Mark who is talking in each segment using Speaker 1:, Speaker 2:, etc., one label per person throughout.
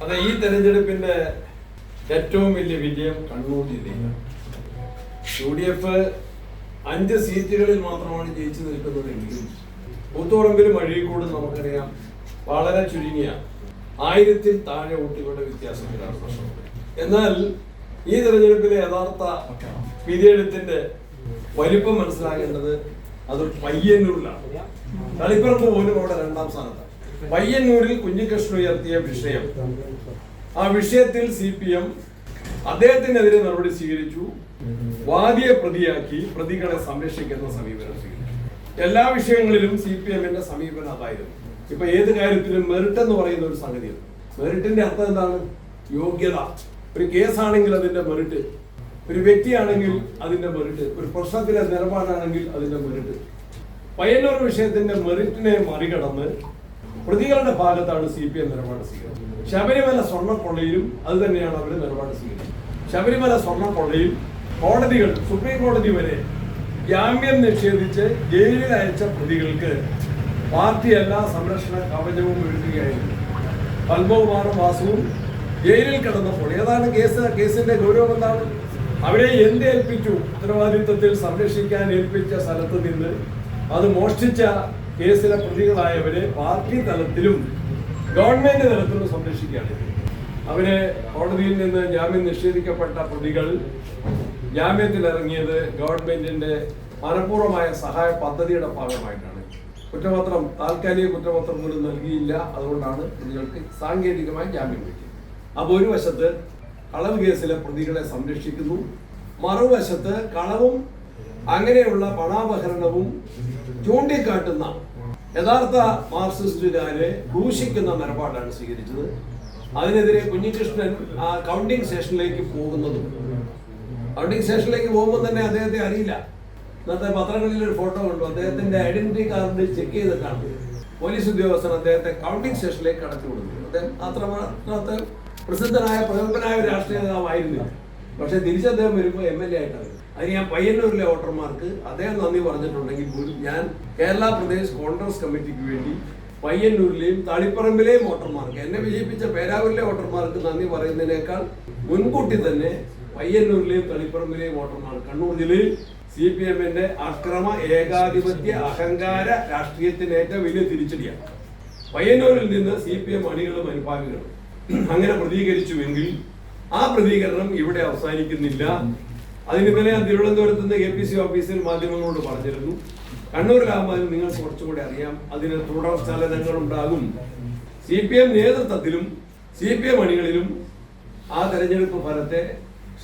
Speaker 1: അതെ, ഈ തെരഞ്ഞെടുപ്പിന്റെ ഏറ്റവും വലിയ വിജയം കണ്ണൂർ ജില്ലയിലാണ്. UDF 5 സീറ്റുകളിൽ മാത്രമാണ് ജയിച്ചു നിൽക്കുന്നതെങ്കിലും കൂത്തുപറമ്പിലും അഴീക്കോടും നമുക്കറിയാം വളരെ ചുരുങ്ങിയ 1000-ൽ താഴെ വോട്ടുകളുടെ വ്യത്യാസത്തിലാണ് പ്രശ്നം. എന്നാൽ ഈ തെരഞ്ഞെടുപ്പിലെ യഥാർത്ഥ വിധിയെഴുത്തിന്റെ വലിപ്പം മനസ്സിലാക്കേണ്ടത് അത് പയ്യന്നൂരിലാണ്. തളിപ്പറമ്പ് പോലും അവിടെ 2ാം സ്ഥാനത്താണ്. പയ്യന്നൂരിൽ കുഞ്ഞികൃഷ്ണൻ ഉയർത്തിയ വിഷയം, ആ വിഷയത്തിൽ CPM അദ്ദേഹത്തിനെതിരെ നടപടി സ്വീകരിച്ചു. വാദിയെ പ്രതിയാക്കി പ്രതികളെ സംരക്ഷിക്കുന്ന സമീപനം സ്വീകരിച്ചു. എല്ലാ വിഷയങ്ങളിലും CPM-ന്റെ സമീപനം അതായിരുന്നു. ഇപ്പൊ ഏത് കാര്യത്തിലും മെറിറ്റ് എന്ന് പറയുന്ന ഒരു സംഗതിയാണ്. മെറിറ്റിന്റെ അർത്ഥം എന്താണ്? യോഗ്യത. ഒരു കേസാണെങ്കിൽ അതിന്റെ മെറിറ്റ്, ഒരു വ്യക്തിയാണെങ്കിൽ അതിന്റെ മെറിറ്റ്, ഒരു പ്രശ്നത്തിലെ നിലപാടാണെങ്കിൽ അതിന്റെ മെറിറ്റ്. പയ്യന്നൂർ വിഷയത്തിന്റെ മെറിറ്റിനെ മറികടന്ന് പ്രതികളുടെ ഭാഗത്താണ് CPM നിലപാട് സ്വീകരിച്ചത്. ശബരിമല സ്വർണ്ണക്കൊള്ളയിലും അത് തന്നെയാണ് അവർ നിലപാട് സ്വീകരിച്ചത്. ശബരിമല സ്വർണ്ണക്കൊള്ളയിൽ കോടതികൾ, സുപ്രീം കോടതി വരെ ജാമ്യം നിഷേധിച്ച് ജയിലിൽ അയച്ച പ്രതികൾക്ക് പാർട്ടി എല്ലാ സംരക്ഷണ കവചവും ഒരുക്കുകയായിരുന്നു. പത്മകുമാറും വാസുവും ജയിലിൽ കിടന്നപ്പോൾ ഏതാണ് കേസിന്റെ ഗൗരവം എന്താണ്? അവരെ ഏൽപ്പിച്ചു? ഉത്തരവാദിത്വത്തിൽ സംരക്ഷിക്കാൻ ഏൽപ്പിച്ച സ്ഥലത്ത് നിന്ന് അത് മോഷ്ടിച്ച കേസിലെ പ്രതികളായവരെ പാർട്ടി തലത്തിലും ഗവൺമെന്റ് തലത്തിലും സംരക്ഷിക്കുകയാണ്. അവരെ കോടതിയിൽ നിന്ന് ജാമ്യം നിഷേധിക്കപ്പെട്ട പ്രതികൾ ജാമ്യത്തിലിറങ്ങിയത് ഗവൺമെന്റിന്റെ മനഃപൂർവമായ സഹായ പദ്ധതിയുടെ ഭാഗമായിട്ടാണ്. കുറ്റപത്രം, താൽക്കാലിക കുറ്റപത്രം പോലും നൽകിയില്ല. അതുകൊണ്ടാണ് പ്രതികൾക്ക് സാങ്കേതികമായി ജാമ്യം കിട്ടിയത്. അപ്പോൾ ഒരു വശത്ത് കളവ് കേസിലെ പ്രതികളെ സംരക്ഷിക്കുന്നു, മറുവശത്ത് കളവും അങ്ങനെയുള്ള പണാപഹരണവും ചൂണ്ടിക്കാട്ടുന്ന യഥാർത്ഥ മാർക്സിസ്റ്റുകാരെ ദൂഷിക്കുന്ന നിലപാടാണ് സ്വീകരിച്ചത്. അതിനെതിരെ കുഞ്ഞികൃഷ്ണൻ ആ കൗണ്ടിംഗ് സ്റ്റേഷനിലേക്ക് പോകുമ്പോൾ തന്നെ അദ്ദേഹത്തെ അറിയില്ല. ഇന്നത്തെ പത്രങ്ങളിൽ ഒരു ഫോട്ടോ കണ്ടു. അദ്ദേഹത്തിന്റെ ഐഡന്റിറ്റി കാർഡ് ചെക്ക് ചെയ്തിട്ടാണ് പോലീസ് ഉദ്യോഗസ്ഥർ അദ്ദേഹത്തെ കൗണ്ടിംഗ് സ്റ്റേഷനിലേക്ക് കടത്തി കൊടുക്കുന്നത്. അദ്ദേഹം അത്രമാത്രത്തെ പ്രസിദ്ധനായ പ്രഗത്ഭനായ ഒരു രാഷ്ട്രീയ നേതാവായിരുന്നില്ല. പക്ഷെ തിരിച്ചദ്ദേഹം വരുമ്പോൾ MLA ആയിട്ടാണ്. അതിന് ഞാൻ പയ്യന്നൂരിലെ വോട്ടർമാർക്ക് അദ്ദേഹം നന്ദി പറഞ്ഞിട്ടുണ്ടെങ്കിൽ പോലും ഞാൻ കേരള പ്രദേശ് കോൺഗ്രസ് കമ്മിറ്റിക്ക് വേണ്ടി പയ്യന്നൂരിലെയും തളിപ്പറമ്പിലെയും വോട്ടർമാർക്ക്, എന്നെ വിജയിപ്പിച്ച പേരാവൂരിലെ വോട്ടർമാർക്ക് നന്ദി പറയുന്നതിനേക്കാൾ മുൻകൂട്ടി തന്നെ പയ്യന്നൂരിലെയും തളിപ്പറമ്പിലെയും വോട്ടർമാർ കണ്ണൂർ ജില്ലയിൽ CPM-ന്റെ അക്രമ ഏകാധിപത്യ അഹങ്കാര രാഷ്ട്രീയത്തിന് ഏറ്റവും വലിയ തിരിച്ചടിയാണ്. പയ്യന്നൂരിൽ നിന്ന് CPM അണികളും അനുഭാവികളും അങ്ങനെ പ്രതികരിച്ചുവെങ്കിൽ ആ പ്രതികരണം ഇവിടെ അവസാനിക്കുന്നില്ല. അതിന് ഇന്നലെ ഞാൻ തിരുവനന്തപുരത്ത് നിന്ന് APC ഓഫീസിൽ മാധ്യമങ്ങളോട് പറഞ്ഞിരുന്നു. കണ്ണൂരിലാകുമ്പോൾ നിങ്ങൾക്ക് കുറച്ചും കൂടി അറിയാം, അതിന് തുടർ ചലനങ്ങൾ ഉണ്ടാകും. CPM നേതൃത്വത്തിലും CPM അണികളിലും ആ തെരഞ്ഞെടുപ്പ് ഫലത്തെ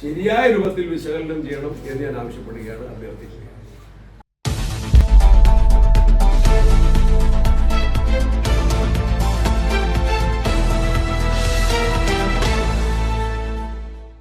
Speaker 1: ശരിയായ രൂപത്തിൽ വിശകലനം ചെയ്യണം എന്ന് ഞാൻ ആവശ്യപ്പെടുകയാണ്, അഭ്യർത്ഥിക്കുകയാണ്.